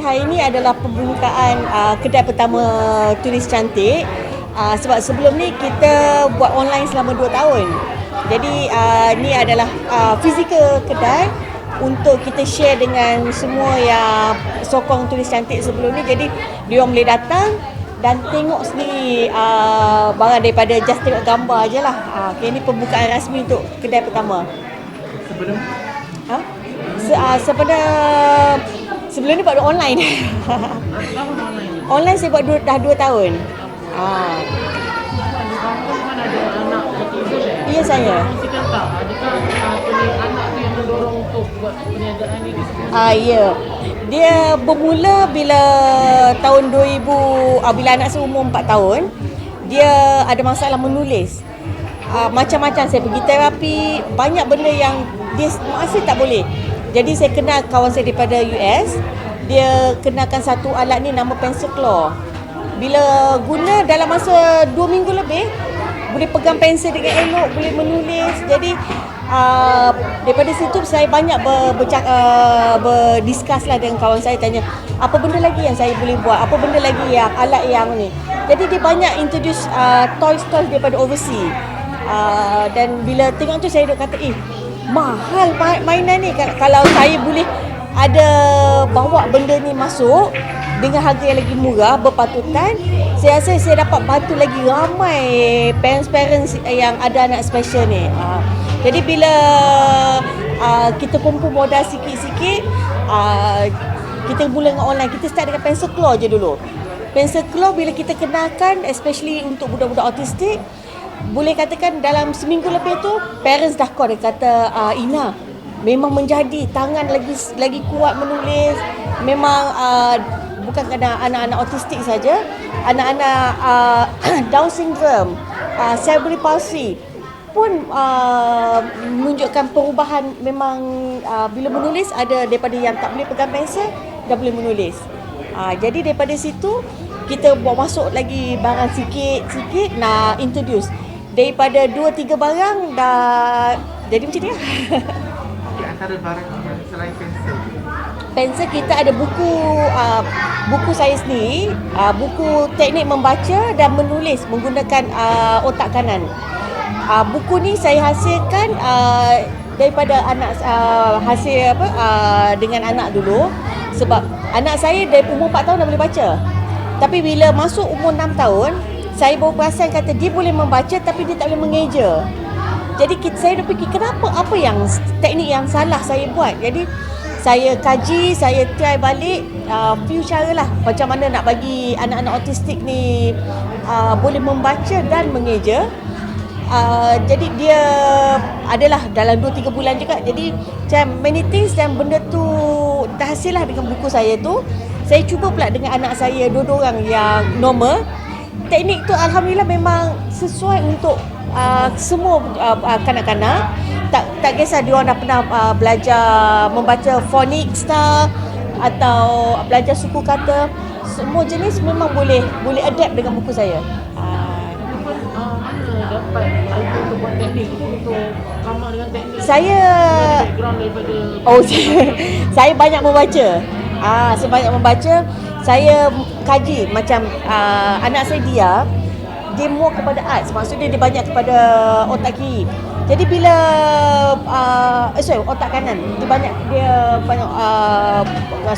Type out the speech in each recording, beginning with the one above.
hari ini adalah pembukaan kedai pertama Tulis Cantik. Sebab sebelum ni kita buat online selama 2 tahun. Jadi ni adalah fizikal kedai untuk kita share dengan semua yang sokong Tulis Cantik sebelum ni. Jadi diorang boleh datang dan tengok sendiri barang daripada just tengok gambar je lah. Okay, ni pembukaan rasmi untuk kedai pertama. Sebelum Sebelum ni buat online. Online saya buat dah 2 tahun. Mana ada anak netizen? Ya, saya. Kongsikan tak, adakah anak tu yang mendorong untuk buat perniagaan ni? Ya. Dia bermula bila tahun 2000, bila anak saya umur 4 tahun, dia ada masalah menulis. Macam-macam, saya pergi terapi, banyak benda yang dia masih tak boleh. Jadi saya kenal kawan saya daripada US, dia kenalkan satu alat ni nama pencil claw. Bila guna dalam masa 2 minggu lebih, boleh pegang pensel dengan elok, boleh menulis. Jadi daripada situ saya banyak berdiskus lah dengan kawan saya, tanya apa benda lagi yang saya boleh buat, apa benda lagi yang alat yang ni. Jadi dia banyak introduce toys daripada overseas. Dan bila tengok tu saya duk kata, mahal mainan ni. Kalau saya boleh ada bawa benda ni masuk dengan harga yang lagi murah, berpatutan, saya rasa saya dapat bantu lagi ramai parents yang ada anak special ni. Jadi bila kita kumpul modal sikit-sikit, kita mula dengan online. Kita start dengan pencil claw je dulu. Pencil claw bila kita kenalkan, especially untuk budak-budak autistik, boleh katakan dalam seminggu lebih tu parents dah call, dia kata Ina memang menjadi tangan lagi kuat menulis. Memang bukan kerana anak-anak autistik saja, anak-anak Down syndrome, cerebral palsy pun menunjukkan perubahan. Memang bila menulis, ada daripada yang tak boleh pegang pensel dah boleh menulis. Jadi daripada situ kita bawa masuk lagi barang sikit-sikit, nak introduce. Daripada 2-3 barang dah jadi macam ni lah. Di antara barang selain Pensel kita ada buku saya sendiri, buku teknik membaca dan menulis menggunakan otak kanan. Buku ni saya hasilkan daripada anak, dengan anak dulu. Sebab anak saya dari umur 4 tahun dah boleh baca. Tapi bila masuk umur 6 tahun, saya baru perasan kata dia boleh membaca tapi dia tak boleh mengeja. Jadi saya dah fikir apa yang teknik yang salah saya buat. Jadi saya kaji, saya try balik few cara lah macam mana nak bagi anak-anak autistik ni boleh membaca dan mengeja. Jadi dia adalah dalam 2-3 bulan juga. Jadi macam many things, dan benda tu dah hasil lah dengan buku saya tu. Saya cuba pula dengan anak saya, dua-dua orang yang normal. Teknik tu alhamdulillah memang sesuai untuk semua kanak-kanak. Tak kisah dia orang dah pernah belajar membaca phonics atau belajar suku kata, semua jenis memang boleh adapt dengan buku saya. Mana dapat idea untuk buat teknik untuk ramah dengan teknik? Saya Background daripada saya banyak membaca. Saya banyak membaca. Saya kaji macam anak saya dia more kepada arts. Maksudnya dia banyak kepada otak kiri. Jadi bila otak kanan, dia banyak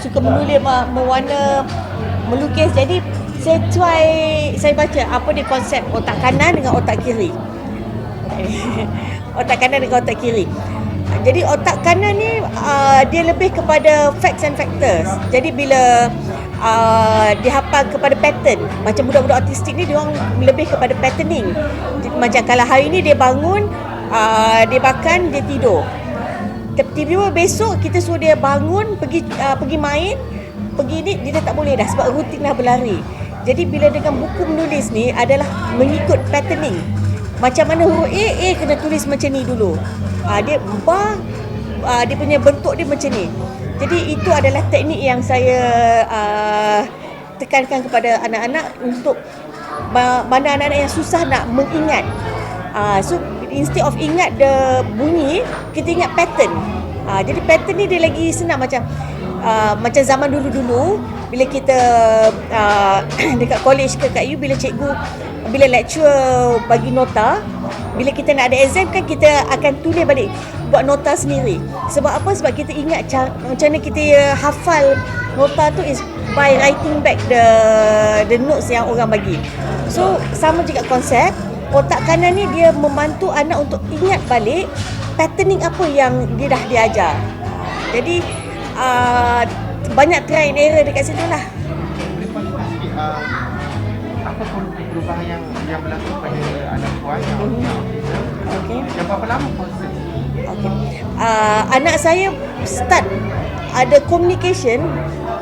suka menulis, mewarna, melukis. Jadi saya baca apa dia konsep otak kanan dengan otak kiri. Otak kanan dengan otak kiri. Jadi otak kanan ni dia lebih kepada facts and factors. Jadi bila dia hafal kepada pattern, macam budak-budak autistik ni dia orang lebih kepada patterning. Macam kalau hari ni dia bangun, dia makan, dia tidur. Tiba-tiba besok kita suruh dia bangun, pergi main, pergi ni, dia tak boleh dah sebab rutin dah berlari. Jadi bila dengan buku menulis ni adalah mengikut patterning. Macam mana huruf A kena tulis macam ni dulu. Dia dia punya bentuk dia macam ni. Jadi itu adalah teknik yang saya tekankan kepada anak-anak untuk mana anak-anak yang susah nak mengingat. So instead of ingat the bunyi, kita ingat pattern. Jadi pattern ni dia lagi senang macam macam zaman dulu-dulu bila kita dekat college ke kat U, bila lecturer bagi nota, bila kita nak ada exam kan kita akan tulis balik, buat nota sendiri. Sebab apa? Sebab kita ingat macam mana kita hafal nota tu is by writing back the notes yang orang bagi. So sama juga konsep, otak kanan ni dia membantu anak untuk ingat balik patterning apa yang dia dah diajar. Jadi banyak try and error dekat situ lah. Boleh kongsi sikit apa perubahan yang berlaku pada anak puan yang autism? Okay. Yang berapa lama proses? Okay. Anak saya start ada communication,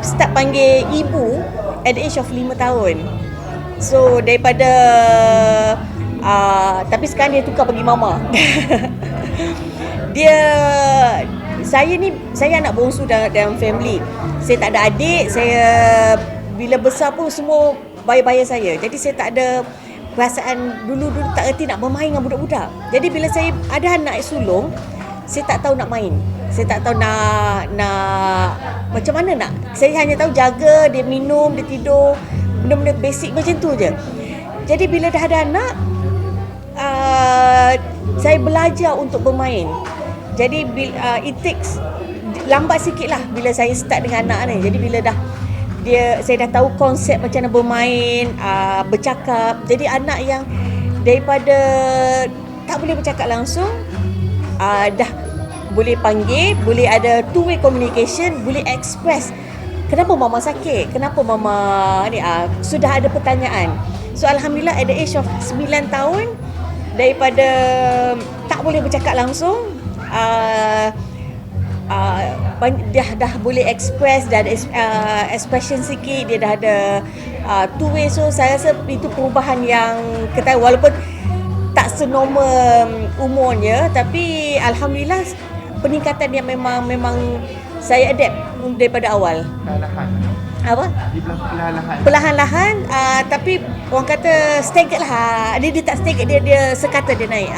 start panggil ibu at the age of 5 tahun. So daripada tapi sekarang dia tukar panggil mama. Saya anak bongsu dalam family. Saya tak ada adik, saya bila besar pun semua bayar-bayar saya. Jadi saya tak ada perasaan dulu tak erti nak bermain dengan budak-budak. Jadi bila saya ada anak sulung, saya tak tahu nak main. Saya tak tahu nak macam mana nak. Saya hanya tahu jaga dia minum, dia tidur, benda-benda basic macam tu je. Jadi bila dah ada anak, saya belajar untuk bermain. Jadi it takes lambat sikit lah bila saya start dengan anak ni. Jadi bila saya dah tahu konsep macam mana bermain, bercakap. Jadi anak yang daripada tak boleh bercakap langsung, dah boleh panggil, boleh ada two-way communication, boleh express kenapa mama sakit, kenapa mama ni, sudah ada pertanyaan. So alhamdulillah at the age of 9 tahun, daripada tak boleh bercakap langsung, dah boleh express, dah ada expression sikit, dia dah ada two-way. So saya rasa itu perubahan yang kita, walaupun tak senormal umurnya, tapi alhamdulillah peningkatan yang memang saya adapt daripada awal. Perlahan. Apa? Perlahan-lahan. Perlahan-lahan, tapi orang kata staggered lah. Dia tak staggered, dia sekata dia naik.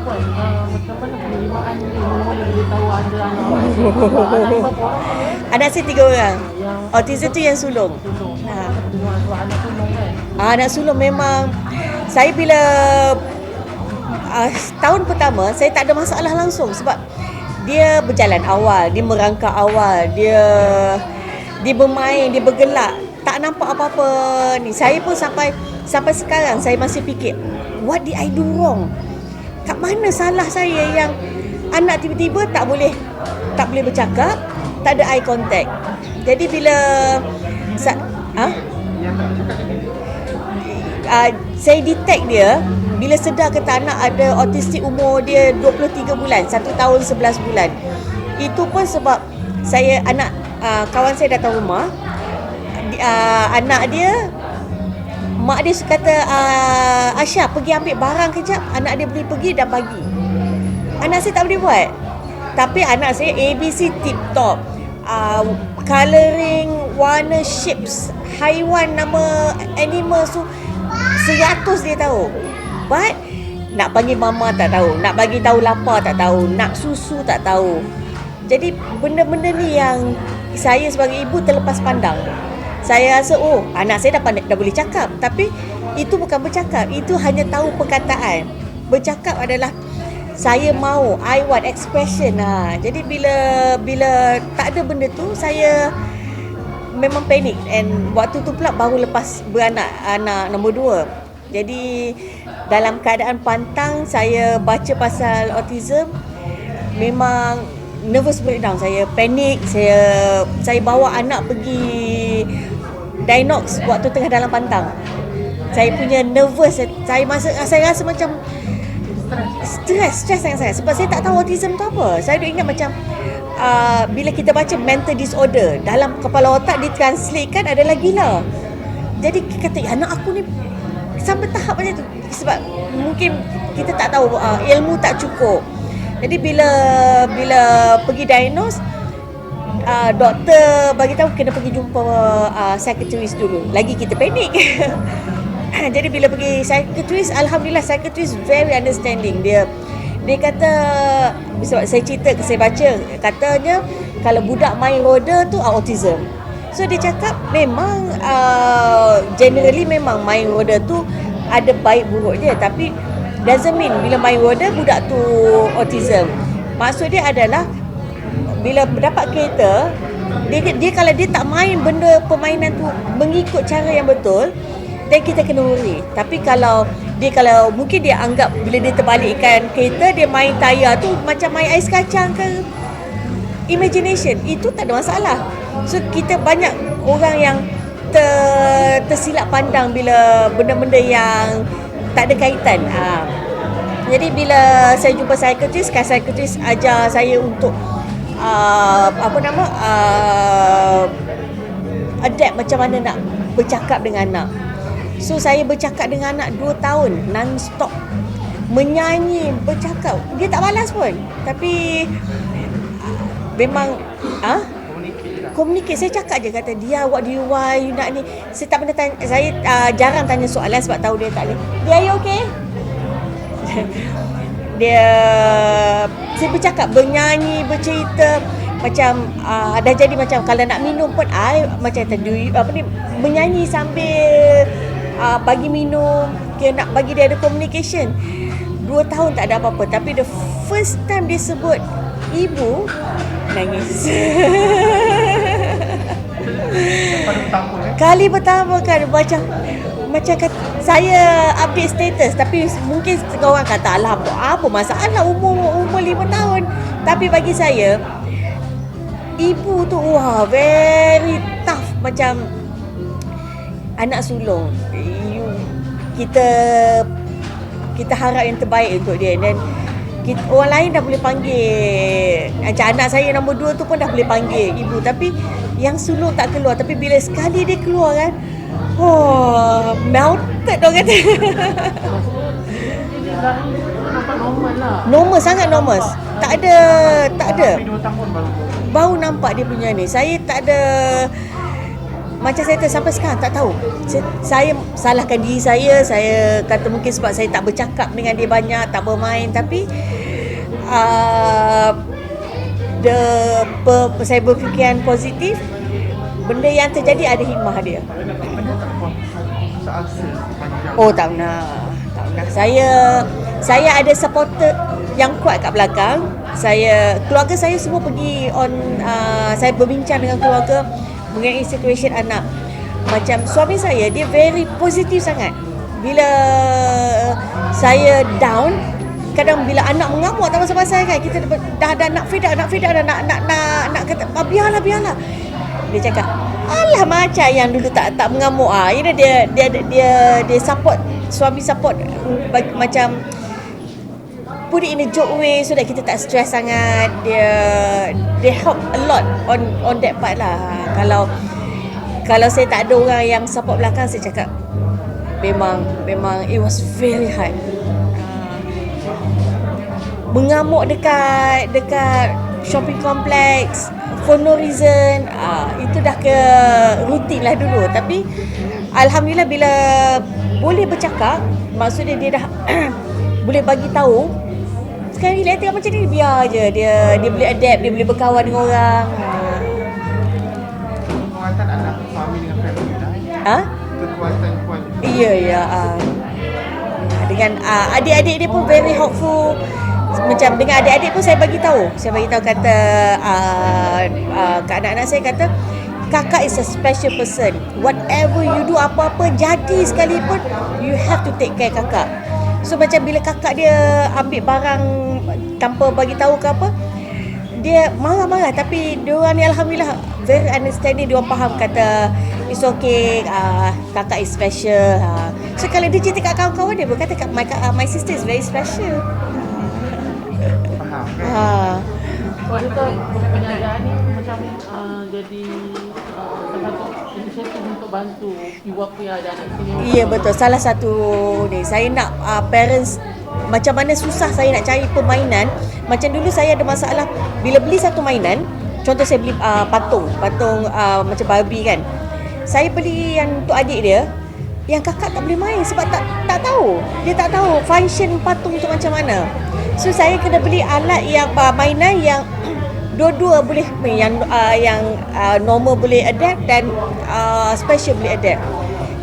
Puan, macam mana penerimaan ni? Mula-mula dia tahu ada anak autism. Anak berapa orang? Anak saya 3 orang. Yang Autism tu yang sulung. sulung. Sebab anak sulung kan? Anak sulung memang, saya bila tahun pertama saya tak ada masalah langsung sebab dia berjalan awal, dia merangkak awal, dia bermain, dia bergelak, tak nampak apa-apa ni. Saya pun sampai sekarang saya masih fikir, what did I do wrong? Kat mana salah saya yang anak tiba-tiba tak boleh bercakap, tak ada eye contact. Jadi bila Yang tak cakap ni. saya detect dia bila sedar kata anak ada autistik umur dia 23 bulan, 1 tahun 11 bulan. Itu pun sebab kawan saya datang rumah, anak dia, mak dia kata, Asha pergi ambil barang kejap, anak dia boleh pergi dan bagi. Anak saya tak boleh buat. Tapi anak saya ABC tip top. Colouring, warna, shapes, haiwan, nama animal tu 100 dia tahu. But nak panggil mama tak tahu, nak bagi tahu lapar tak tahu, nak susu tak tahu. Jadi benda-benda ni yang saya sebagai ibu terlepas pandang. Saya rasa anak saya dah boleh cakap, tapi itu bukan bercakap, itu hanya tahu perkataan. Bercakap adalah saya mahu, I want expression. Jadi bila tak ada benda tu, saya memang panik. And waktu tu pula baru lepas beranak, anak nombor 2. Jadi dalam keadaan pantang, saya baca pasal autism, memang nervous breakdown. Saya panik, saya bawa anak pergi diagnos waktu tengah dalam pantang. Saya punya nervous, saya rasa macam stres sangat-sangat sebab saya tak tahu autism tu apa. Saya duk ingat macam bila kita baca mental disorder, dalam kepala otak ditranslatekan adalah gila. Jadi kata anak aku ni sampai tahap macam tu sebab mungkin kita tak tahu, ilmu tak cukup. Jadi bila pergi diagnose, doktor bagi tahu kena pergi jumpa psikiatris dulu. Lagi kita panik. Jadi bila pergi psychiatrist, alhamdulillah psychiatrist very understanding. Dia kata, sebab saya cerita, saya baca, katanya kalau budak main roda tu autism. So dia cakap memang generally memang main roda tu ada baik buruk dia, tapi doesn't mean bila main roda budak tu autism. Maksud dia adalah bila dapat kereta, dia kalau dia tak main benda permainan tu mengikut cara yang betul, dan kita kena worry. Tapi kalau mungkin dia anggap bila dia terbalikkan kereta, dia main tayar tu macam main ais kacang ke, imagination, itu tak ada masalah. So kita banyak orang yang tersilap pandang bila benda-benda yang tak ada kaitan. Jadi bila saya jumpa psychiatrist ajar saya untuk adapt macam mana nak bercakap dengan anak. So saya bercakap dengan anak 2 tahun non-stop, menyanyi, bercakap, dia tak balas pun, tapi memang communicate. Saya cakap je, kata dia, what do you want, you nak ni. Saya tak pernah tanya, saya jarang tanya soalan sebab tahu dia tak boleh. Dia, are you okay? Saya bercakap, bernyanyi, bercerita, macam dah jadi macam kalau nak minum pun macam menyanyi sambil bagi minum, nak bagi dia ada communication. 2 tahun tak ada apa-apa, tapi the first time dia sebut ibu, nangis. Kali pertama kan, macam kata, saya update status, tapi mungkin setengah orang kata, alah apa masalah umur 5 tahun. Tapi bagi saya, ibu tu very tough, macam anak sulung. Kita harap yang terbaik untuk dia, dan orang lain dah boleh panggil, macam anak saya nombor 2 tu pun dah boleh panggil ibu, tapi yang sulung tak keluar. Tapi bila sekali dia keluar kan, melted orang kata. Nampak normal lah. Normal, sangat normal. Tak ada. Tapi 2 tahun Baru nampak dia punya ni. Saya tak ada, macam saya sampai sekarang tak tahu. Saya salahkan diri saya. Saya kata mungkin sebab saya tak bercakap dengan dia banyak, tak bermain. Tapi saya berfikiran positif. Benda yang terjadi ada hikmah dia. Tak pernah. Saya ada supporter yang kuat kat belakang. Keluarga saya semua pergi saya berbincang dengan keluarga mengenai situasi anak. Macam suami saya, dia very positif sangat. Bila saya down, kadang bila anak mengamuk tak pasal-pasal kan, kita dah nak fed up, nak kata biarlah. Dia cakap, alah macam yang dulu tak mengamuk. Dia support, suami support macam put it in a joke way so that kita tak stress sangat. Dia help a lot on that part lah. Kalau saya tak ada orang yang support belakang, saya cakap memang it was very hard. Mengamuk dekat shopping complex for no reason, itu dah ke rutin lah dulu. Tapi alhamdulillah bila boleh bercakap, maksudnya dia dah boleh bagi tahu. Sekarang ni tengok macam ni, biar je dia boleh adapt, dia boleh berkawan dengan orang. Kekuatan anak suami dengan family lah. Kekuatan keluarga. Ya. Dengan adik-adik dia pun very helpful. Macam dengan adik-adik pun saya bagi tahu kata kat anak-anak saya, kata kakak is a special person. Whatever you do, apa-apa jadi sekalipun, you have to take care kakak. So macam bila kakak dia ambil barang tanpa bagi tahu ke apa, dia marah-marah, tapi diorang ni alhamdulillah very understanding. Diorang faham, kata it's okay, kakak is special. So kalau dia cerita kat kawan-kawan dia, berkata my sister is very special. Faham kan? Kita penjagaan ni macam jadi satu inisiatif untuk bantu ibu bapa yang ada anak sini. Ya betul, salah satu ni saya nak parents, macam mana susah saya nak cari permainan. Macam dulu saya ada masalah bila beli satu mainan. Contoh saya beli patung macam Barbie kan. Saya beli yang untuk adik dia, yang kakak tak boleh main sebab tak tahu. Dia tak tahu function patung tu macam mana. So saya kena beli alat yang mainan yang dua-dua boleh main, yang normal boleh adapt dan special boleh adapt.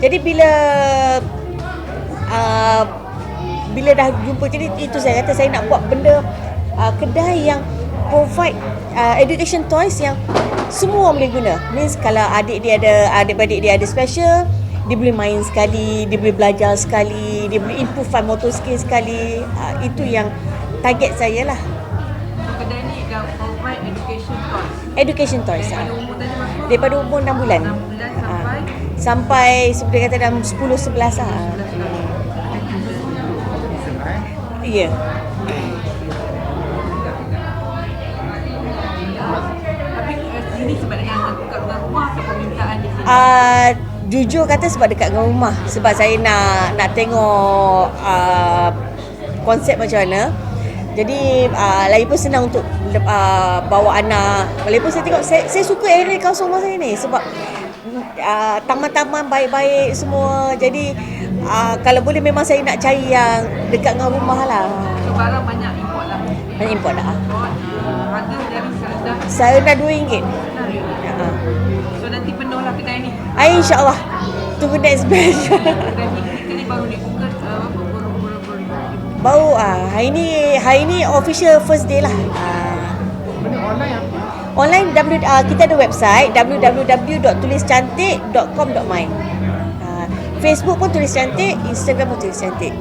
Jadi bila dah jumpa, jadi itu saya kata saya nak buat benda, kedai yang provide education toys yang semua boleh guna. Means kalau adik-beradik dia ada special, dia boleh main sekali, dia boleh belajar sekali, dia boleh improve fine motor skill sekali. Itu yang target saya lah. Kedai ni dah provide education course. Education toys. Daripada umur tadi masuk Daripada umur 6 bulan. 6 bulan sampai Sampai seperti kata dalam 10-11 lah. Ya. tapi sini sebab yang dekat dengan rumah atau permintaan di sini. Jujur kata sebab dekat dengan rumah, sebab saya nak tengok konsep macam mana. Jadi lagi pun senang untuk bawa anak. Walaupun saya tengok, saya suka area kawasan rumah saya ni sebab taman-taman baik-baik semua. Jadi kalau boleh memang saya nak cari yang dekat dengan rumah lah. So barang banyak import lah. Banyak import dah. Harga dari serendah Saya dah RM2. So nanti penuh lah kedai ni. InsyaAllah. Tunggu next batch. Kedai ni kita ni baru dibuka baru Baru hari ni official first day lah. Benda online apa? Online kita ada website www.tuliscantik.com.my. Facebook pun Tulis Cantik, Instagram pun Tulis Cantik.